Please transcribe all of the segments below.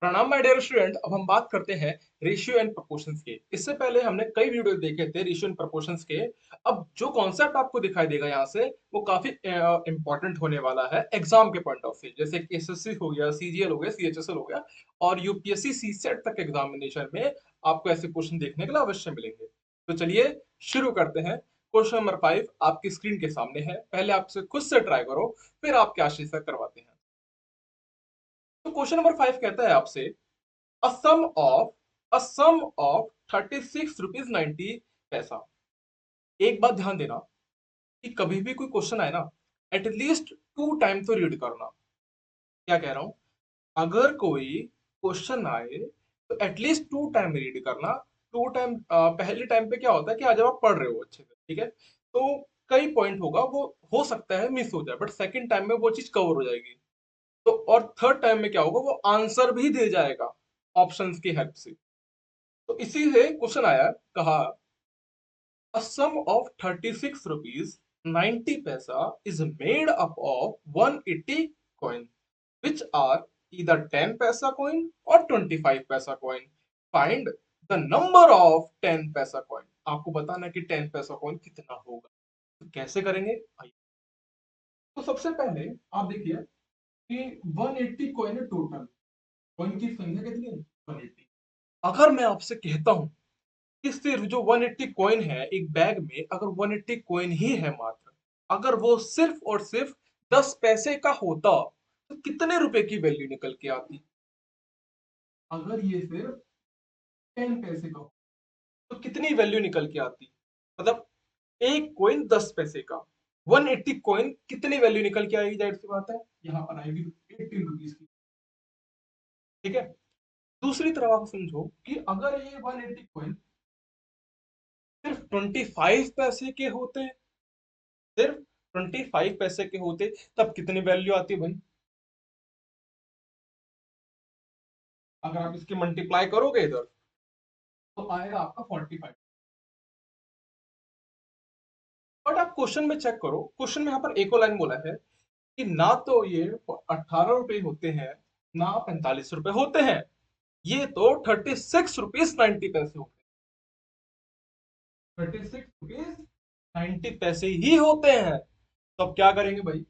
प्रणाम my dear student. अब हम बात करते हैं रेशियो एंड प्रोपोर्शंस के। इससे पहले हमने कई वीडियो देखे थे रेशियो एंड प्रोपोर्शंस के। अब जो कॉन्सेप्ट आपको दिखाई देगा यहाँ से वो काफी इंपॉर्टेंट होने वाला है एग्जाम के पॉइंट ऑफ व्यू, जैसे कि एसएससी हो गया, सीजीएल हो गया, सीएचएसएल हो गया और यूपीएससी सीसेट तक एग्जामिनेशन में आपको ऐसे क्वेश्चन देखने के लिए अवश्य मिलेंगे। तो चलिए शुरू करते हैं। क्वेश्चन नंबर 5 आपकी स्क्रीन के सामने है। पहले आपसे खुद से ट्राई करो, फिर आपके आशीष से करवाते हैं। तो क्वेश्चन नंबर 5 कहता है आपसे a sum of a sum of 36 rupees 90 पैसा। एक बात ध्यान देना कि कभी भी कोई क्वेश्चन आए ना, एटलीस्ट 2 टाइम तो रीड करना। क्या कह रहा हूं? अगर कोई क्वेश्चन आए तो एटलीस्ट 2 टाइम रीड करना। 2 टाइम, पहले टाइम पे क्या होता है कि आज जब आप पढ़ रहे हो अच्छे से, ठीक है, तो कई पॉइंट होगा वो हो सकता है मिस हो जाए, बट सेकंड टाइम में वो चीज कवर हो जाएगी। तो और थर्ड टाइम में क्या होगा, वो आंसर भी दे जाएगा ऑप्शंस की हेल्प से। तो इसी से क्वेश्चन आया, कहा a sum of 36 rupees 90 paisa is made up of 180 coin which are either 10 paisa coin or 25 paisa coin. Find the number of 10 paisa coin. आपको बताना है कि 10 पैसा कॉइन कितना होगा। तो कैसे करेंगे आइए। तो सबसे पहले आप देखिए कि 180 कॉइन है टोटल। कॉइन की संख्या कितनी है? 180। अगर मैं आपसे कहता हूं कि सिर्फ जो 180 कॉइन है एक बैग में, अगर 180 कॉइन ही है मात्र, अगर वो सिर्फ और सिर्फ 10 पैसे का होता तो कितने रुपए की वैल्यू निकल के आती? अगर ये सिर्फ 10 पैसे का हो तो कितनी वैल्यू निकल के आती? मतलब एक कॉइन 10 पैसे का, 180 कॉइन कितनी वैल्यू निकल के आएगी? जाहिर सी बात है यहाँ पर आएगी 18 रुपीज की। ठीक है। दूसरी तरफ आप समझो कि अगर ये 180 कॉइन सिर्फ 25 पैसे के होते, सिर्फ 25 पैसे के होते, तब कितनी वैल्यू आती भाई? अगर आप इसकी मल्टीप्लाई करोगे इधर तो आएगा आपका 45। बट आप क्वेश्चन में चेक करो, क्वेश्चन में यहाँ पर एक और लाइन बोला है कि ना तो ये 18 रुपए होते हैं, ना 45 रुपए होते हैं, ये तो 36 रुपीज 90 पैसे होते हैं। 36 रुपीज 90 पैसे ही होते हैं। तो अब क्या करेंगे भाई?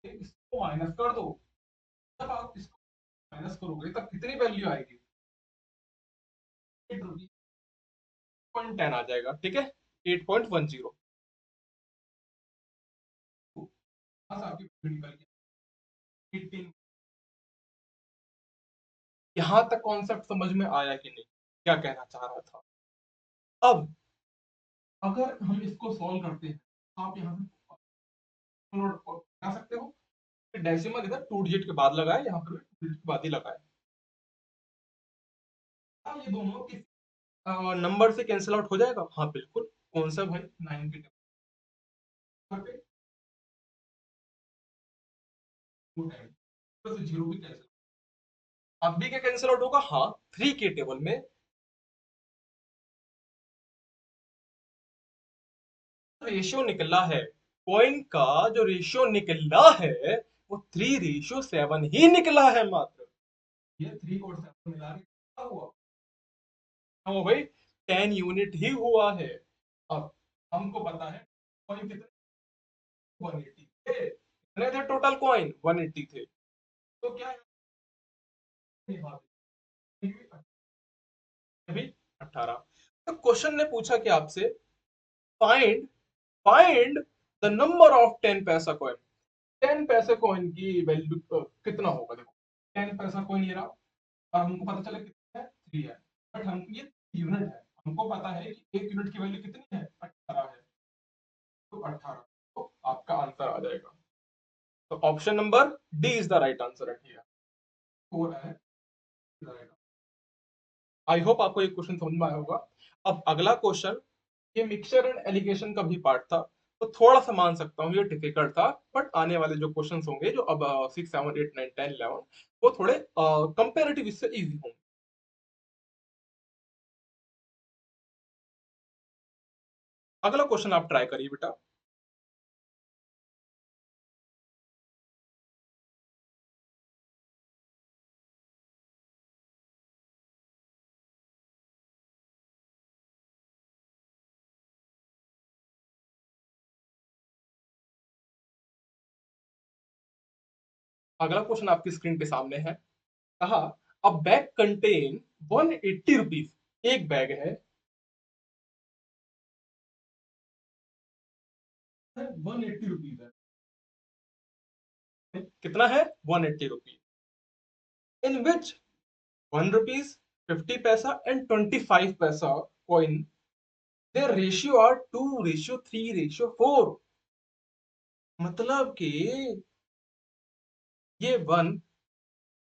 इसको माइनस कर दो। जब आप इसको माइनस करोगे तब कितनी वैल्यू आएगी? 8 रुपीज 10 आ जाएगा। ठीक है, 8.10। आपकी वैल्यू निकल गई 18। यहां तक कॉन्सेप्ट समझ में आया कि नहीं, क्या कहना चाह रहा था? अब अगर हम इसको सॉल्व करते हैं, आप यहाँ से कर सकते हो कि डेसिमल इधर 2 डिजिट के बाद लगाए, यहाँ पर भी 2 डिजिट के बाद ही लगाए। अब ये दोनों किस नंबर से कैंसिल आउट हो जाएगा? हाँ बिल्कुल। कौन सा भाई? 9 के टेबल पे 2 टाइम, तो 0 भी कैंसिल। अब भी क्या कैंसिल आउट होगा? हाँ, 3 के टेबल में रेशियो निकला है, कॉइन का जो रेशियो निकला है वो 3:7 ही निकला है मात्र। ये 3 और 7 मिला के कितना हुआ? हाँ भाई, 10 यूनिट ही हुआ है। अब हमको पता है कॉइन कितने, 180 थे। कितने थे टोटल कॉइन? 180 थे। तो क्या अभी 18। तो क्वेश्चन ने पूछा कि आपसे find find the number of 10 पैसा कॉइन। 10 पैसे कॉइन की वैल्यू कितना होगा? देखो, 10 पैसा कॉइन ये रहा और हमको पता चला कितना है, 3 है। बट हम ये यूनिट है, हमको पता है कि एक यूनिट की वैल्यू कितनी है, 18 है। तो 18, तो आपका आंसर आ जाएगा। तो option number D is the right answer है। 4 है राइट। आई होप आपको ये क्वेश्चन समझ में आया होगा। अब अगला क्वेश्चन, ये मिक्सचर एंड एलिगेशन का भी पार्ट था, तो थोड़ा सा मान सकता हूँ ये डिफिकल्ट था, बट आने वाले जो क्वेश्चंस होंगे जो अब 6 7 8 9 10 11, वो थोड़े कंपेरेटिव इससे इजी होंगे। अगला क्वेश्चन आप ट्राई करिए बेटा। अगला क्वेश्चन आपकी स्क्रीन पे सामने है। कहा अ बैग कंटेन 180 रुपीज, एक बैग है 180 रुपीज है, कितना है 180 रुपीज, इन विच 1 रुपीज 50 पैसा एंड 25 पैसा coin, their ratio are 2 ratio 3 ratio 4। मतलब कि ये 1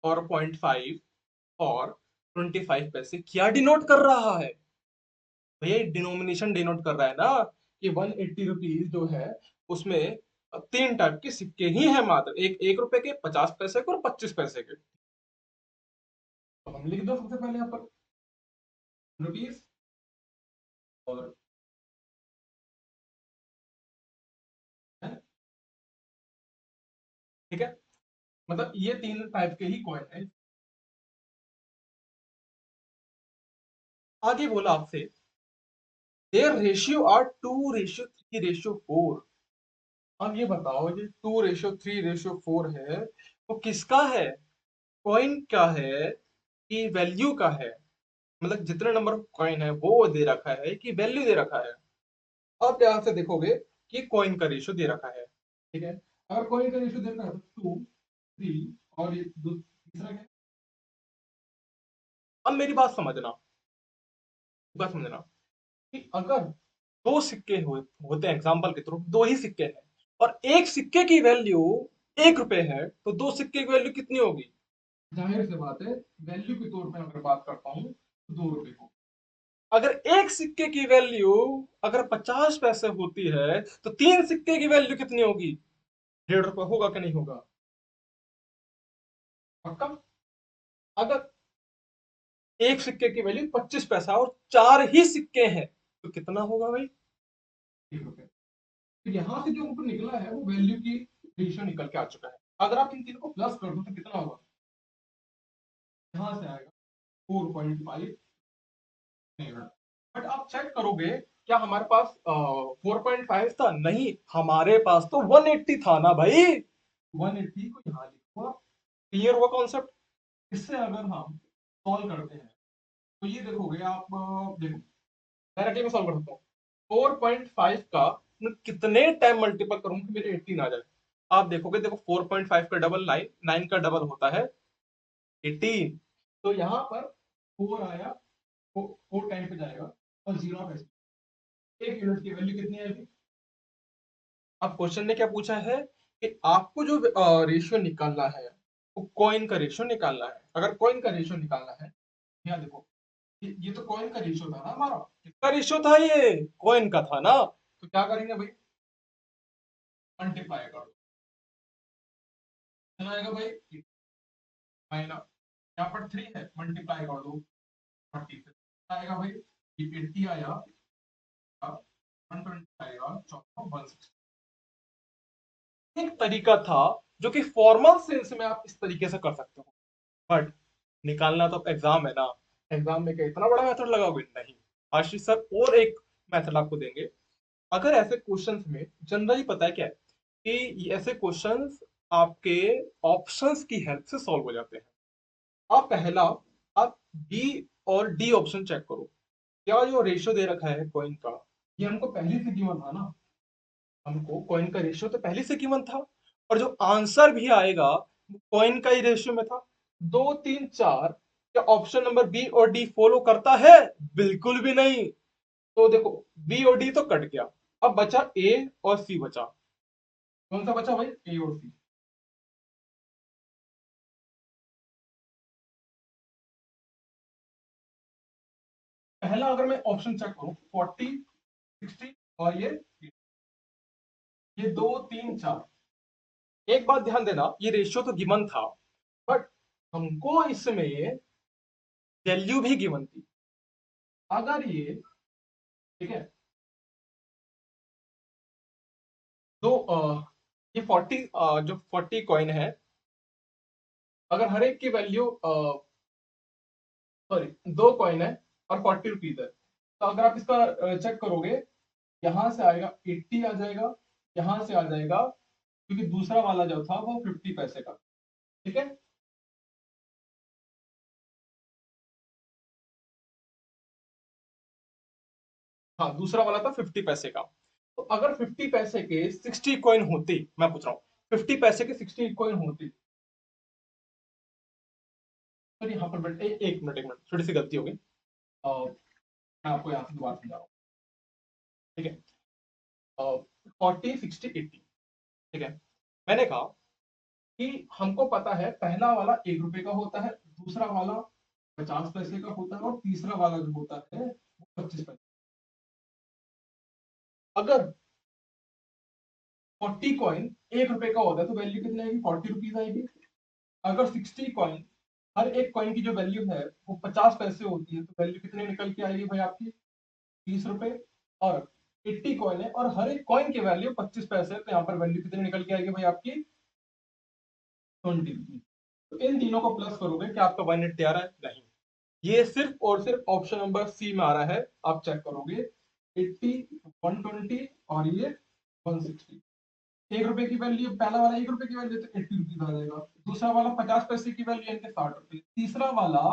और 0.5 और 25 पैसे क्या डिनोट कर रहा है? भैया डिनोमिनेशन डिनोट कर रहा है ना कि 180 रुपीज जो है उसमें तीन टाइप के सिक्के ही हैं, मात्र एक 1 रुपए के, 50 पैसे के और 25 पैसे के। तो हम लिख दो सबसे पहले यहाँ पर रुपीज और है, ठीक है, मतलब ये तीन टाइप के ही कॉइन है। आगे बोला आपसे their ratio are 2 ratio 3 ratio 4। अब ये बताओ ये 2 रेशियो 3 रेशियो 4 है वो किसका है? कॉइन का है कि वैल्यू का है? मतलब जितने नंबर कॉइन है वो दे रखा है कि वैल्यू दे रखा है? आप ध्यान से देखोगे कि कॉइन का रेशियो दे रखा है, ठीक है। अगर कॉइन का रेशियो दे रखा है 2 3 और ये तीसरा क्या है? अब मेरी बात समझना कि अगर दो सिक्के होते हैं, एग्जाम्पल के थ्रू दो ही सिक्के हैं और एक सिक्के की वैल्यू 1 रुपए है, तो दो सिक्के की वैल्यू कितनी होगी? जाहिर सी बात है, वैल्यू के तौर पे अगर बात करता हूँ तो 2 रुपए को। अगर एक सिक्के की वैल्यू अगर 50 पैसे होती है तो तीन सिक्के की वैल्यू कितनी होगी? 1.5 रुपए होगा कि नहीं होगा? पक्का? अगर एक सिक्के की वैल्यू 25 पैसा और चार ही सिक्के हैं तो कितना होगा भाई? 1 रुपए। तो यहां से जो ऊपर निकला है वो वैल्यू की रेशियो निकल के आ चुका है। अगर आप इन तीनों को प्लस कर दो तो कितना होगा? यहां से आएगा 4.5। बट आप चेक करोगे क्या हमारे पास 4.5 था? नहीं, हमारे पास तो 180 था ना भाई। 180 को यहाँ लिखो आप। क्लियर हुआ कॉन्सेप्ट? इससे अगर हम सॉल्व करते हैं तो ये देखोगे आप, देखो डायरेक्टली मैं सॉल्व कर सकता हूँ। 4.5 का मैं कितने टाइम मल्टीपल करूंगा कि मेरे 18 आ जाए? आप देखोगे, देखो 4.5 का डबल 9, 9 का डबल होता है 18। तो यहाँ पर 4 आया, 4 टाइम पे जाएगा और 0 पे, एक यूनिट की वैल्यू कितनी आएगी? अब क्वेश्चन ने क्या पूछा है कि आपको जो रेशियो निकालना है वो कॉइन का रेशियो निकालना है। अगर कॉइन का रेशियो निकालना है, यहाँ देखो ये तो कॉइन का रेशियो था ना हमारा। किसका रेशियो था? ये कॉइन का था ना। तो क्या करेंगे भाई? मल्टीप्लाई कर दो, कितना आएगा भाई? माइनस, यहाँ पर 3 है, मल्टीप्लाई कर दो 40 से, आएगा भाई ये 80 आया, 120 आएगा, 160। एक तरीका था जो कि फॉर्मल सेंस में आप इस तरीके से कर सकते हो, बट निकालना तो एग्जाम है ना। एग्जाम में क्या इतना बड़ा मेथड लगाओगे? नहीं। आशीष सर और एक मेथड आपको देंगे। अगर ऐसे क्वेश्चंस में जनरली पता है क्या है कि ये ऐसे क्वेश्चंस आपके ऑप्शंस की हेल्प से सॉल्व हो जाते हैं। आप पहला, आप बी और डी ऑप्शन चेक करो। क्या जो रेशियो दे रखा है कॉइन का, ये हमको पहले से गिवन था ना। हमको कॉइन का रेशियो तो पहले से गिवन था, और जो आंसर भी आएगा वो कॉइन का ही रेशियो में था। 2 3 4, क्या ऑप्शन नंबर बी और डी फॉलो करता है? बिल्कुल भी नहीं। तो देखो बी और डी तो कट गया, अब बचा ए और सी बचा। कौन सा बचा भाई? ए और सी। पहला अगर मैं ऑप्शन चेक करूं 40 60 और ये 2 3 4। एक बात ध्यान देना, ये रेशियो तो गिवन था, बट हमको इसमें वैल्यू भी गिवन थी। अगर ये, ठीक है, दो ये 40 जो 40 कॉइन है, अगर हर एक की वैल्यू, सॉरी, दो कॉइन है और 40 रुपीज है, तो अगर आप इसका चेक करोगे, यहां से आएगा 80 आ जाएगा, यहां से आ जाएगा, क्योंकि दूसरा वाला जो था वो 50 पैसे का। ठीक है। हाँ, दूसरा वाला था 50 पैसे का। तो अगर 50 पैसे के 60 कॉइन होते, मैं पूछ रहा हूँ 50 पैसे के 60 कॉइन होते, तो यहाँ पर एक मिनट छोटी सी गलती हो गई। मैं आपको यहाँ से दोबारा समझा रहा हूँ। ठीक है। 40 60 80। ठीक है। मैंने कहा कि हमको पता है पहला वाला 1 रुपए का होता है, दूसरा वाला 50 पैसे का होता है और तीसरा वाला जो होता है वो 25 पैसे। अगर 40 कॉइन 1 रुपए का होता है तो वैल्यू कितनी आएगी? 40 रुपीज आएगी। अगर 60 कॉइन, हर एक कॉइन की जो वैल्यू है वो 50 पैसे होती है, तो वैल्यू कितने निकल के आएगी भाई आपकी? 30 रुपए। और 80 कॉइन है और हर एक कॉइन की वैल्यू 25 पैसे है, तो यहाँ पर वैल्यू कितनी निकल के आएगी भाई आपकी? 20 रुपीज। तो इन तीनों को प्लस करोगे क्या आपका 180 आ रहा है? नहीं, ये सिर्फ और सिर्फ ऑप्शन नंबर सी में आ रहा है। आप चेक करोगे 80, 120 और ये 160। 1 रुपए की वैल्यू, पहला वाला 1 रुपए की वैल्यू तो 80 रुपीज आ जाएगा, दूसरा वाला 50 पैसे की वैल्यू यानी 60 रुपए, तीसरा वाला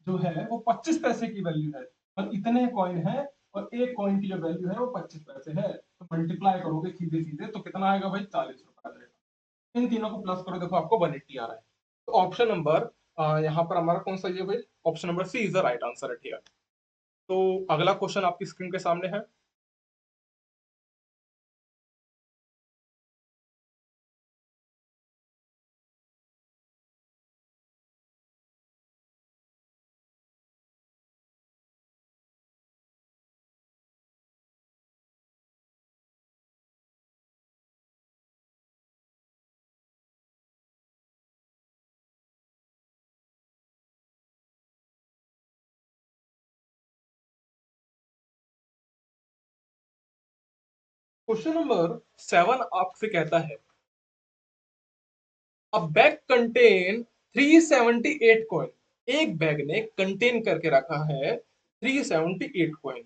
जो है वो 25 पैसे की वैल्यू है और इतने कॉइन है और एक कॉइन की जो वैल्यू है वो 25 पैसे है। तो मल्टीप्लाई करोगे सीधे सीधे तो कितना आएगा भाई? 40 रुपए आ जाएगा। इन तीनों को प्लस करो, देखो आपको 180 आ रहा है। तो ऑप्शन नंबर यहाँ पर हमारा कौन सा ये भाई? Option number C is the right answer है। तो अगला क्वेश्चन आपकी स्क्रीन के सामने है। क्वेश्चन नंबर 7 आपसे कहता है अ बैग कंटेन 378 कॉइन। एक बैग ने कंटेन करके रखा है 378 कॉइन,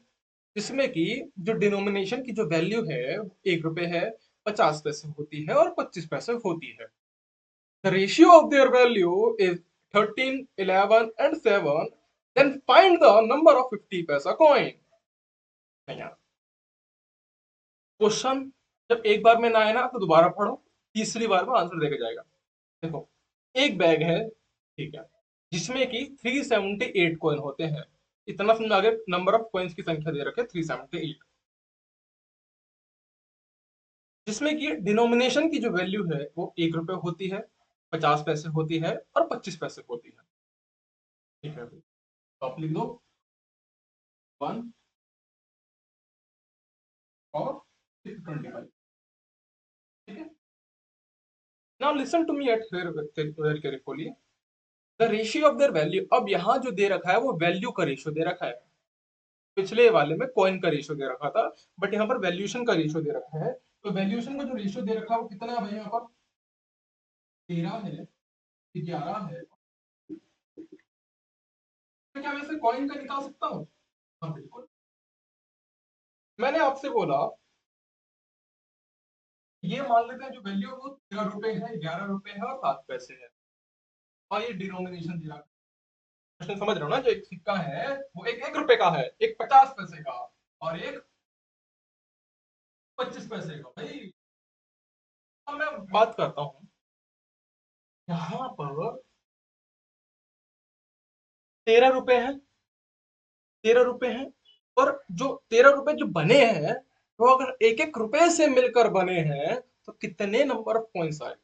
जिसमें कि जो डिनोमिनेशन की जो वैल्यू है 1 रुपए है, 50 पैसे होती है और 25 पैसे होती है। The ratio of their value is 13, 11 and 7। Then find the number of 50 पैसा कॉइन। क्वेश्चन जब एक बार में ना आए ना तो दोबारा पढ़ो, तीसरी बार में आंसर देके जाएगा। देखो, एक बैग है, ठीक है, जिसमें कि 378 कॉइन होते हैं। इतना समझा आगे, नंबर ऑफ कॉइन्स की संख्या दे रखे 378, जिसमें कि डिनोमिनेशन की जो वैल्यू है वो 1 रुपए होती है, 50 पैसे होती है और 25 पैसे होती है। ठीक है, तो आप लिख दो 1 और 625। ठीक है। Now listen to me at very carefully. The ratio of their value, अब यहाँ जो दे रखा है वो वैल्यू का रेशियो दे रखा है। पिछले वाले में कॉइन का रेशियो दे रखा था, बट यहाँ पर वैल्यूएशन का रेशियो दे रखा है। तो वैल्यूएशन का जो रेशियो दे रखा है वो कितना है भाई? यहाँ पर 13 है, 11 है। तो क्या मैं इसे कॉइन का निकाल सकता हूँ? हाँ बिल्कुल। मैंने आपसे बोला ये मान लेते हैं जो वैल्यू है वो 13 रुपए है, 11 रुपए है और 7 पैसे है, और ये डिनोमिनेशन दे रखा है। क्वेश्चन समझ रहे हो ना? जो एक सिक्का है वो एक 1 रुपए का है, एक 50 पैसे का और एक 25 पैसे का भाई। अब मैं बात करता हूँ यहाँ पर 13 रुपए है, 13 रुपए हैं, और जो 13 रुपए जो बने हैं वो अगर एक एक रुपए से मिलकर बने हैं तो कितने नंबर ऑफ कॉइन्स आए?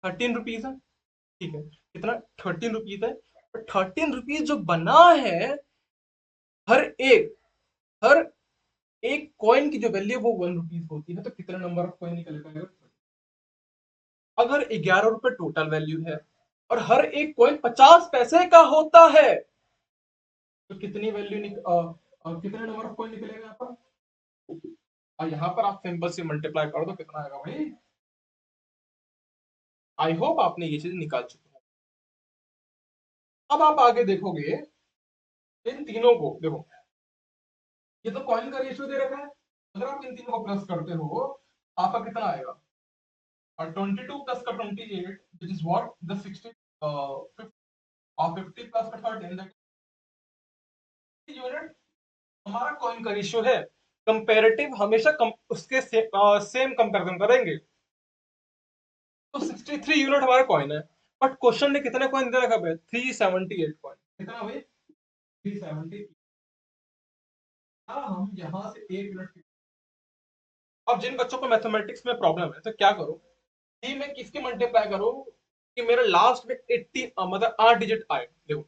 13 रुपीज है। ठीक है, कितना? 13 रुपीज है। 13 रुपीज जो बना है, हर एक हर एक कॉइन की जो वैल्यू है वो 1 रुपीज होती है, तो कितने नंबर ऑफ कॉइन निकल पाएगा? अगर 11 रुपए टोटल वैल्यू है और हर एक कॉइन 50 पैसे का होता है, तो कितनी वैल्यू कितने नंबर ऑफ कॉइन निकलेगा यहाँ पर? और यहाँ पर आप सिंपल से मल्टीप्लाई कर दो, कितना आएगा भाई? आई होप आपने ये चीज निकाल चुके हैं। अब आप आगे देखोगे इन तीनों को, देखो ये तो कॉइन का रेशियो दे रखा है, अगर आप इन तीनों को प्लस करते हो आपका कितना आएगा? और 22 प्लस का 28 विच इज व्हाट द 60 50 और 50 प्लस का 13 दैट यूनिट हमारा कॉइन का रेशियो है। कंपैरेटिव हमेशा उसके सेम कंपैरिजन करेंगे। तो 63 यूनिट हमारा कॉइन है, बट क्वेश्चन ने कितने कॉइन दे रखा है? 378 कॉइन। कितना भाई? 370। हम यहाँ से एक यूनिट। अब जिन बच्चों को मैथमेटिक्स में प्रॉब्लम है तो क्या करो, ये मैं किसके मल्टीप्लाई करूं कि मेरे लास्ट में 80 मतलब 8 डिजिट आए। देखो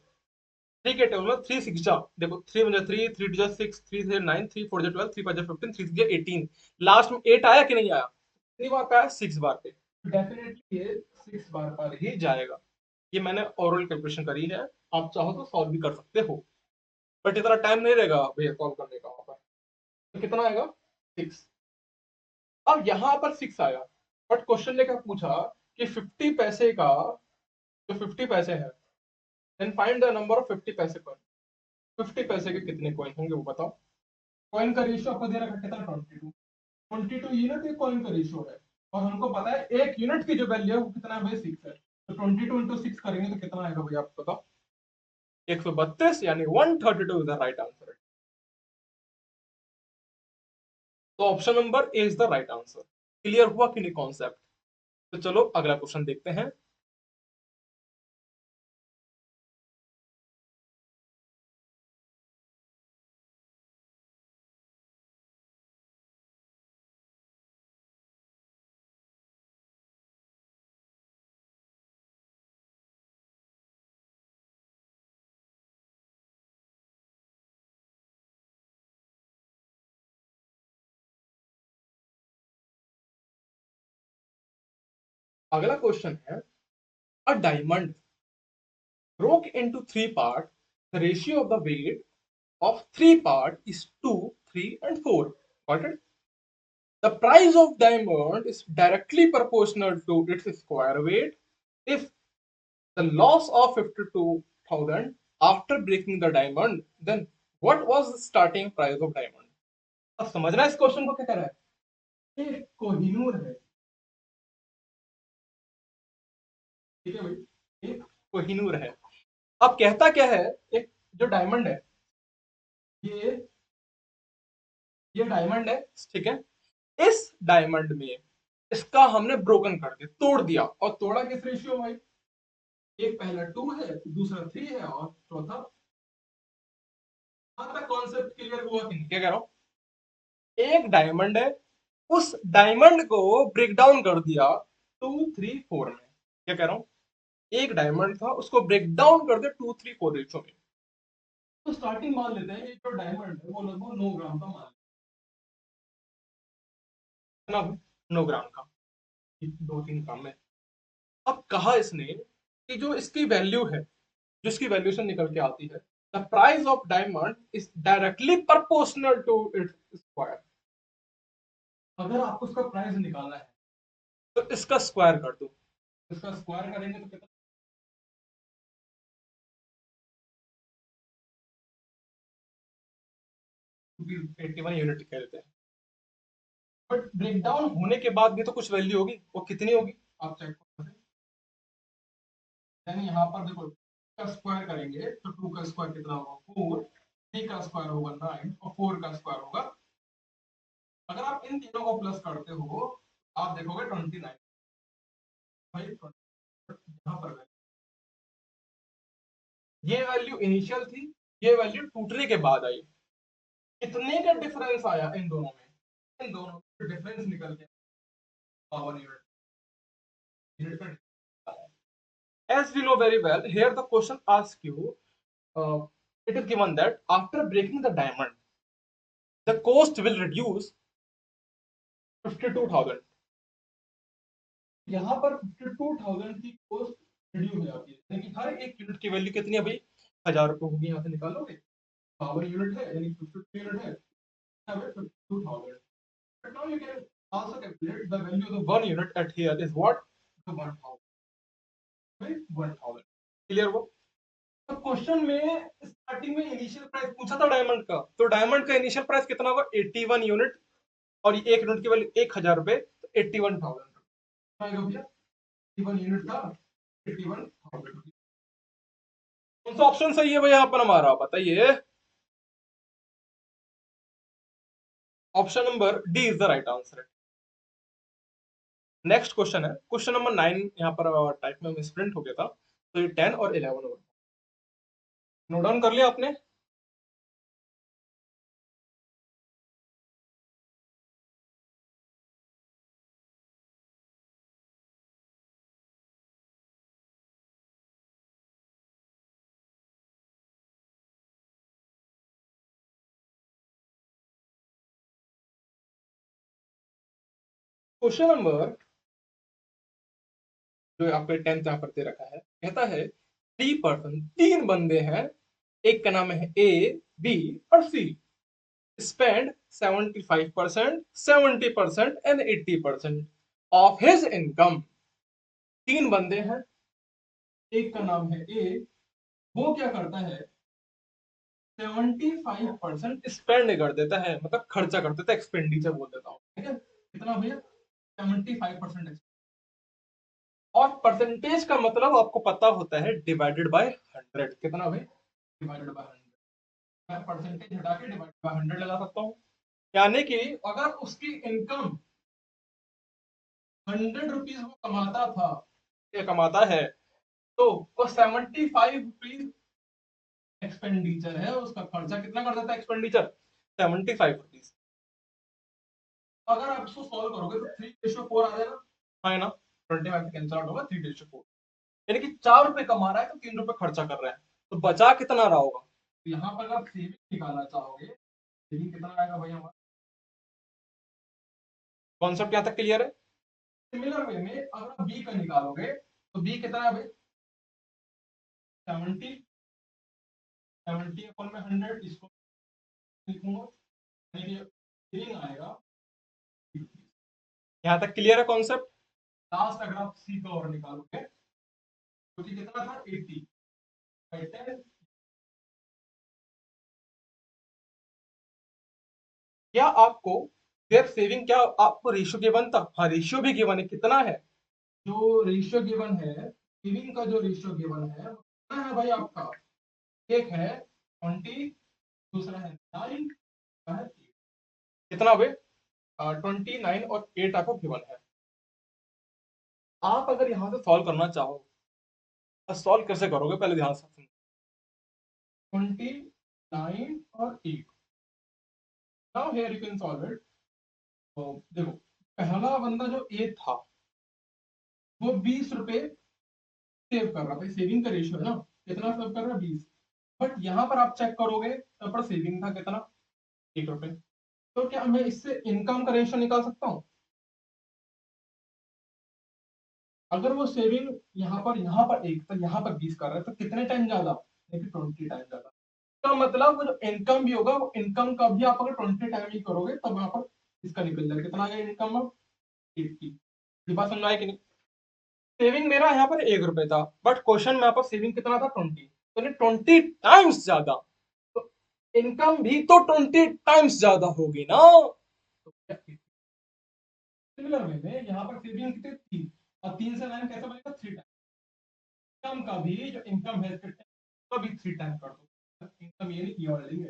3 के टेबल में 3 6 जा, देखो 3 मुझे 3 3 डिजिट 6 3 से 9 3 4 12 3 5 15 3 6 18, लास्ट में 8 आया कि नहीं आया? कितनी बार पे आया? 6 बार पे। डेफिनेटली ये 6 बार पर ही जाएगा। ये मैंने ओरल कैलकुलेशन करी है, आप चाहो तो सॉल्व भी कर सकते हो, बट इतना टाइम नहीं रहेगा भैया सॉल्व करने का। वहां पर तो कितना आएगा? 6। अब यहाँ पर 6 आया, बट क्वेश्चन ने क्या पूछा कि 50 पैसे का, जो 50 पैसे है, then find the number of 50 पैसे कॉइन। 50 पैसे के कितने कॉइन होंगे वो बताओ। कॉइन का रेशियो आपको दे रखा कितना? 22। 22 यूनिट एक कॉइन का रेशियो है, और हमको पता है एक यूनिट की जो वैल्यू है वो कितना है भाई? 6 है। तो 22 इंटू 6 करेंगे तो कितना आएगा भैया आप बताओ? 132, यानी 132 इज द राइट आंसर। तो option number A is the right answer. Clear हुआ कि नहीं कॉन्सेप्ट? तो चलो अगला क्वेश्चन देखते हैं। अगला क्वेश्चन है, a diamond broke into three parts. The ratio of the weight of three parts is 2, 3, and 4. Got it? The price of diamond is directly proportional to its square weight. If the loss of 52,000 after breaking the diamond, then what was the starting price of diamond? अब समझना है इस question को क्या कर रहा है। ये कोहिनूर है, ठीक है भाई, ये कोहिनूर है। अब कहता क्या है, एक जो डायमंड है, ये ये डायमंड है, ठीक है। इस डायमंड में इसका हमने ब्रोकन कर दिया, तोड़ दिया, और तोड़ा किस रेशियो में? एक पहला 2 है, दूसरा 3 है, और चौथा। हाँ, तक कॉन्सेप्ट क्लियर हुआ कि नहीं? क्या कह रहा हूँ, एक डायमंड है, उस डायमंड को ब्रेक डाउन कर दिया 2 3 4 में। क्या कह रहा हूँ, एक डायमंड था, उसको ब्रेक डाउन कर दिया 2 3 4 रेशियो में। तो स्टार्टिंग मान लेते हैं, ये जो डायमंड है वो लगभग 9 ग्राम का मान लेते हैं ना, 9 ग्राम का। 2 3 ग्राम में। अब कहा इसने कि जो इसकी वैल्यू है, जो इसकी वैल्यूएशन निकल के आती है, the price of diamond is directly proportional to its square. अगर आपको उसका प्राइस निकालना है तो इसका स्क्वायर कर दो। इसका स्क्वायर करेंगे तो कितना? 81 यूनिट कहते हैं। बट ब्रेकडाउन होने के बाद भी तो कुछ वैल्यू होगी, वो कितनी होगी आप चेक करो। यानी यहाँ पर देखो, का स्क्वायर करेंगे तो 2 का स्क्वायर कितना होगा? 4। 3 का स्क्वायर होगा 9, और 4 का स्क्वायर होगा, अगर आप इन तीनों को प्लस करते हो आप देखोगे 29। भाई यहाँ पर ये वैल्यू इनिशियल थी, ये वैल्यू टूटने के बाद आई। कितने का डिफरेंस आया इन दोनों में? इन दोनों का डिफरेंस निकल के पावर यूनिट, यूनिट का। as we know very well, here the question asks you, it is given that after breaking the diamond the cost will reduce 52,000। यहाँ पर 52,000 की कॉस्ट रिड्यूस हो जाती है, यानी कि हर एक यूनिट की वैल्यू कितनी है भाई? 1000 रुपए होगी। यहाँ से निकालोगे, पावर यूनिट है यानी 52 यूनिट है, 52,000। But now you can also calculate the value of the 1 unit at here is what? The 1,000, right? 1,000। Clear हुआ? तो क्वेश्चन में स्टार्टिंग में इनिशियल प्राइस पूछा था डायमंड का, तो डायमंड का इनिशियल प्राइस कितना होगा? 81 यूनिट, और एक यूनिट की वैल्यू 1,000 रुपए, तो 81,000। आएगा भैया 81 यूनिट था 81,000। कौन सा ऑप्शन सही है भैया यहाँ पर हमारा बताइए। Option number D is the right answer. Next question है क्वेश्चन नंबर 9 यहाँ पर टाइप में मिसप्रिंट हो गया था तो ये 10 और 11 होगा। नोट डाउन कर लिया आपने। क्वेश्चन नंबर जो आपके 10th यहाँ पर दे रखा है कहता है 3 पर्सन 3 बंदे हैं एक का नाम है ए बी और सी spend 75%, 70% and 80% of his income। 3 बंदे हैं एक का नाम है ए वो क्या करता है 75% स्पेंड कर देता है मतलब खर्चा कर देता है एक्सपेंडिचर बोल देता हूँ ठीक है कितना भैया 75%। और परसेंटेज का मतलब आपको पता होता है डिवाइडेड बाय 100 कितना भाई डिवाइडेड बाय 100। मैं परसेंटेज हटा के डिवाइडेड बाय 100 लगा सकता हूँ यानी कि अगर उसकी इनकम 100 रुपीज वो कमाता था या कमाता है तो वो 75 रुपीज एक्सपेंडिचर है उसका खर्चा कितना कर देता है एक्सपेंडिचर 75 रुपीज। अगर आप इसको सॉल्व करोगे तो 3:4 आ जाएगा हाँ है ना 25 कैंसिल आउट होगा 3:4 यानी कि 4 रुपए कमा रहा है तो 3 रुपए खर्चा कर रहा है तो बचा कितना रहा होगा। तो यहाँ पर अगर सेविंग निकालना चाहोगे सेविंग कितना आएगा भैया हमारा कॉन्सेप्ट यहाँ तक क्लियर है। सिमिलर वे में अगर आप बी का निकालोगे तो बी कितना है भाई 70 70 अपन में 100 इसको लिखूंगा यानी कि सेविंग आएगा। यहाँ तक क्लियर है कॉन्सेप्ट। लास्ट अगर आप सी का और निकालोगे तो कितना था 80 बाई 10। क्या आपको देयर सेविंग क्या आपको रेशियो गिवन था हाँ रेशियो भी गिवन है कितना है जो रेशियो गिवन है सेविंग का जो रेशियो गिवन है वो कितना है भाई आपका एक है 20 दूसरा है 9 कितना भाई 29 और 8 आपको गिवन है। आप अगर यहाँ से सॉल्व करना चाहो तो सॉल्व कैसे करोगे पहले ध्यान से 29 और 8 now here you can solve it. तो देखो पहला बंदा जो ए था वो 20 रुपए सेव कर रहा था सेविंग का रेशियो है ना कितना सेव कर रहा है 20। बट यहाँ पर आप चेक करोगे तो पर सेविंग था कितना 1 रुपए। तो क्या मैं इससे इनकम का रेशियो निकाल सकता हूँ अगर वो सेविंग यहाँ पर एक तो यहाँ पर 20 कर रहा है तो कितने टाइम ज्यादा 20 टाइम ज्यादा। तो मतलब वो जो इनकम भी होगा वो इनकम का भी आप अगर 20 टाइम ही करोगे तब वहां पर इसका निकल जाएगा कितना आ गया इनकम अब 80। ये बात समझ में आए कि नहीं। सेविंग मेरा यहाँ पर 1 रुपए था बट क्वेश्चन में यहाँ पर सेविंग कितना था 20 तो 20 टाइम्स ज्यादा तो इनकम भी तो 20 टाइम्स ज्यादा होगी ना। तो सिमिलर वे में यहाँ पर सेविंग कितनी थी और 3 से 9 कैसे बनेगा 3 टाइम इनकम का भी जो इनकम है तो भी 3 टाइम कर दो इनकम ये नहीं ये लेंगे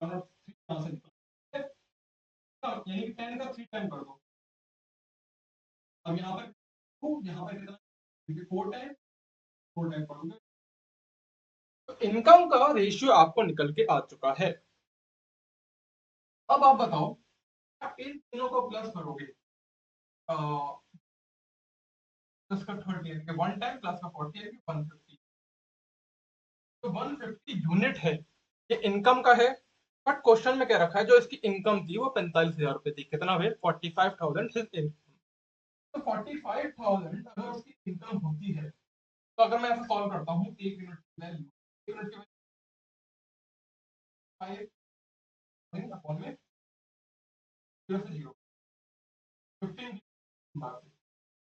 यहाँ से निकल यानी कि 10 का 3 टाइम कर दो। अब यहाँ पर यहाँ पर कितना 4 टाइम 4 टाइम करोगे तो इनकम का रेशियो आपको निकल के आ चुका है। अब आप बताओ आप इन तीनों को प्लस करोगे प्लस का 30 यानी कि 1 टाइम प्लस का 40 यानी कि 150। तो 150 यूनिट है ये इनकम का है बट क्वेश्चन में क्या रखा है जो इसकी इनकम थी वो 45,000 रुपए थी कितना है 45,000 हिज इनकम। तो 45,000 अगर उसकी इनकम होती है तो अगर मैं ऐसा सॉल्व करता हूँ 1 यूनिट की वैल्यू 1 यूनिट की वैल्यू अपॉन में 0 से 0 15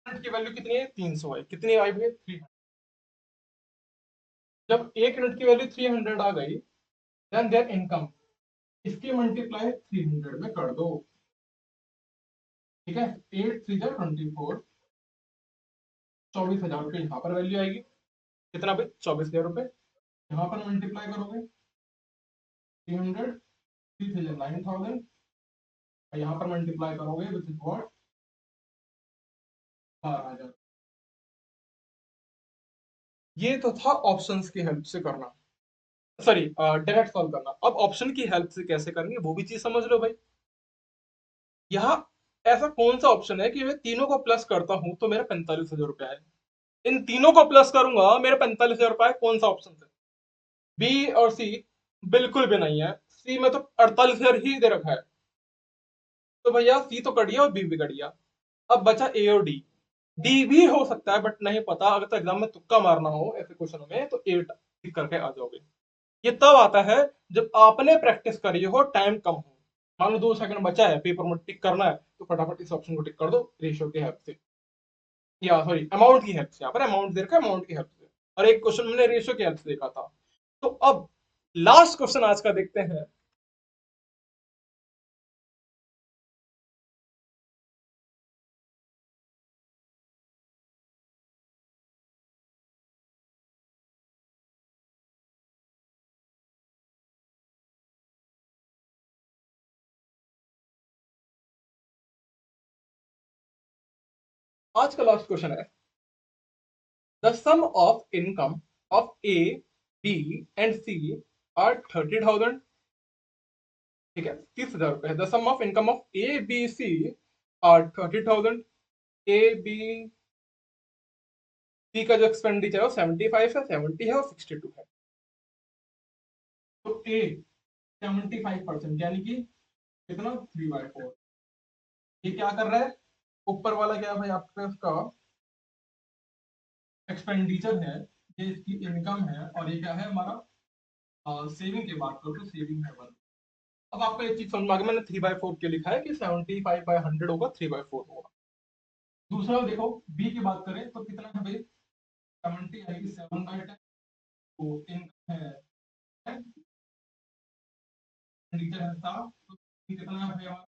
यूनिट की वैल्यू कितनी है 300 है कितनी आई हुई है 300। जब 1 यूनिट की वैल्यू 300 आ गई देन देयर इनकम इसकी मल्टीप्लाई 300 में कर दो ठीक है 8 3 24 24,000 रुपये यहाँ पर वैल्यू आएगी। कितना भाई? 24,000 रुपये। यहाँ पर मल्टीप्लाई करोगे 300, 9,000, यहाँ पर मल्टीप्लाई करोगे विच इज व्हाट 12,000। ये तो था ऑप्शंस की हेल्प से करना, सॉरी डायरेक्ट सॉल्व करना। अब ऑप्शन की हेल्प से कैसे करेंगे वो भी चीज समझ लो भाई। यहाँ ऐसा कौन सा ऑप्शन है कि मैं तीनों को प्लस करता हूं तो मेरा 45,000 रुपया है, इन तीनों को प्लस करूंगा मेरे 45,000 रुपया है, कौन सा ऑप्शन है? बी और सी बिल्कुल भी नहीं है। सी में तो 48,000 ही दे रखा है, तो भैया सी तो कट गया और बी भी कट गया। अब बचा ए और डी। डी भी हो सकता है बट नहीं पता, अगर तो एग्जाम में तुक्का मारना हो ऐसे क्वेश्चनों में तो ए टिक करके आ जाओगे। ये तब आता है जब आपने प्रैक्टिस करी हो, टाइम कम हो। मान लो 2 सेकंड बचा है, पेपर में टिक करना है, तो फटाफट इस ऑप्शन को टिक कर दो रेशियो की हेल्प से, या सॉरी अमाउंट की हेल्प से। यहाँ पर अमाउंट दे रखा है, अमाउंट की हेल्प से। और एक क्वेश्चन मैंने रेशियो की हेल्प से देखा था। तो अब लास्ट क्वेश्चन आज का देखते हैं। आज का लास्ट क्वेश्चन है, the sum of income of A, B and C are 30,000। ठीक है, 30,000 रुपए है। The sum of income of A B C are 30,000। A B C का जो एक्सपेंडिचर है वो 75 है, 70 है और 62 है। तो ए 75% यानी कि कितना 3/4। ये क्या कर रहा है? ऊपर वाला क्या है भाई आपका, इसका एक्सपेंडिचर है, ये इसकी इनकम है, और ये क्या है हमारा सेविंग की बात करो तो सेविंग है 1। अब आपको एक चीज समझ में आ गया, मैंने 3/4 क्यों लिखा है कि 75/100 होगा, 3/4 होगा। दूसरा देखो, बी की बात करें तो कितना है भाई 70 यानी कि 7/10। तो इनकम है एक्सपेंडिचर है 7, तो कितना है भाई हमारा।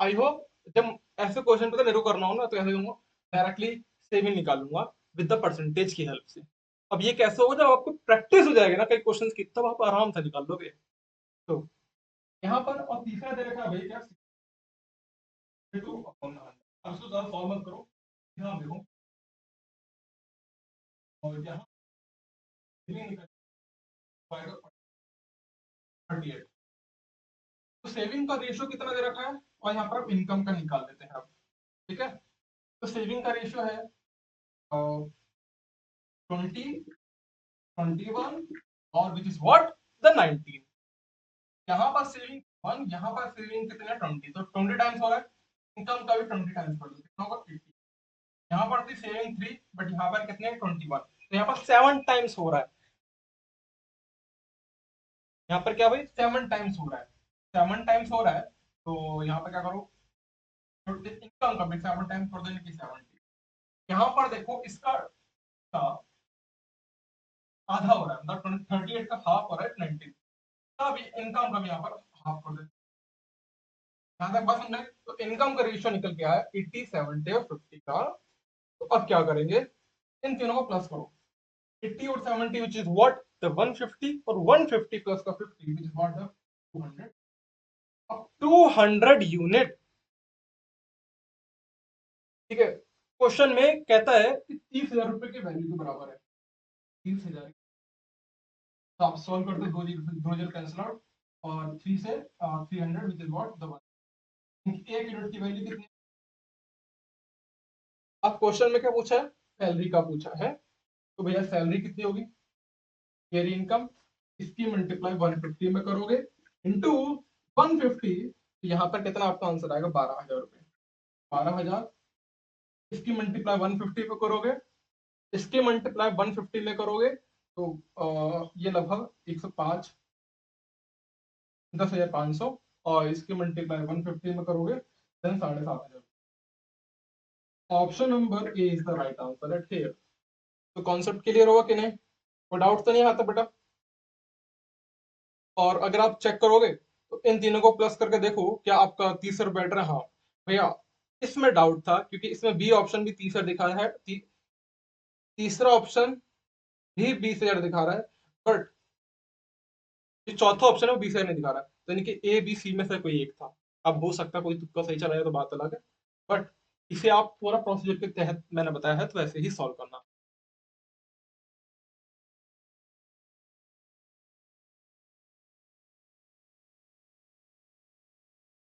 आई होप जब ऐसे क्वेश्चन पता मेरे को करना हो ना तो ऐसे करूंगा, डायरेक्टली सेविंग निकालूंगा विद द परसेंटेज की हेल्प से। अब ये कैसे होगा? जब आपको प्रैक्टिस हो जाएगी ना कई क्वेश्चंस की, तब आप आराम से निकाल लोगे। तो यहाँ पर और तीसरा दे रखा है भाई क्या, 62 अपॉन 100। अब इसको ज्यादा सॉल्व मत करो, यहाँ देखो, और यहाँ 38। तो सेविंग का रेशियो कितना दे रखा है, और यहाँ पर आप इनकम का निकाल लेते हैं अब। ठीक है, तो सेविंग का रेशियो है 20, 21 और विच इज व्हाट द 19। यहाँ पर सेविंग 1, यहाँ पर सेविंग कितने 20, तो 20 टाइम्स हो रहा है। इनकम का भी 20 टाइम्स कर दो, कितना होगा 80। यहाँ पर थी सेविंग 3 बट यहाँ पर कितने 21, तो यहाँ पर 7 टाइम्स हो रहा है। यहाँ पर क्या भाई 7 टाइम्स हो रहा है, 7 टाइम्स हो रहा है। तो यहाँ पर क्या करो, इनकम का भी 7 टाइम्स कर दो, यानी कि 70। यहाँ पर देखो इसका आधा हो रहा है, मतलब 38 का हाफ हो रहा है 19। अभी इनकम का भी यहाँ पर हाफ कर देते, यहाँ तक बात समझे। तो इनकम का रेशियो निकल के आया 80, 70 और 50 का। तो अब क्या करेंगे, इन तीनों को प्लस करो, 80 और 70 विच इज व्हाट द 150, और 150 प्लस का 50 विच इज व्हाट द 200। अब 200 यूनिट। ठीक है, क्वेश्चन में कहता है कि 30,000 रुपए की वैल्यू के बराबर है, 30,000। तो आप सॉल्व करते हैं, 2 जीरो कैंसिल आउट, और 3 से 300 विच इज व्हाट द 1। एक यूनिट की वैल्यू कितनी? अब क्वेश्चन में क्या पूछा है, सैलरी का पूछा है। तो भैया सैलरी कितनी होगी, मेरी इनकम, इसकी मल्टीप्लाई 150 में करोगे इंटू 150। यहाँ पर कितना आपका आंसर आएगा 12,000 रुपये। 12,000, इसकी मल्टीप्लाई 150 पे करोगे, इसकी मल्टीप्लाई 150 में करोगे तो ये लगभग 105, 10,500, और इसकी मल्टीप्लाई 150 में करोगे then 7,500। Option number A is the right answer at here. तो कॉन्सेप्ट क्लियर होगा कि नहीं, कोई डाउट तो नहीं आता बेटा? और अगर आप चेक करोगे तो इन तीनों को प्लस करके देखो क्या आपका तीसरा बेटर है। हाँ भैया, इसमें डाउट था क्योंकि इसमें बी ऑप्शन भी तीसरा दिखा है, तीसरा ऑप्शन भी बी से ज्यादा दिखा रहा है, बट जो चौथा ऑप्शन है वो बी से नहीं दिखा रहा है, तो यानी कि ए बी सी में से कोई एक था। अब हो सकता है कोई तुक्का सही चला जाए तो बात अलग है, बट इसे आप पूरा प्रोसीजर के तहत मैंने बताया है तो वैसे ही सॉल्व करना।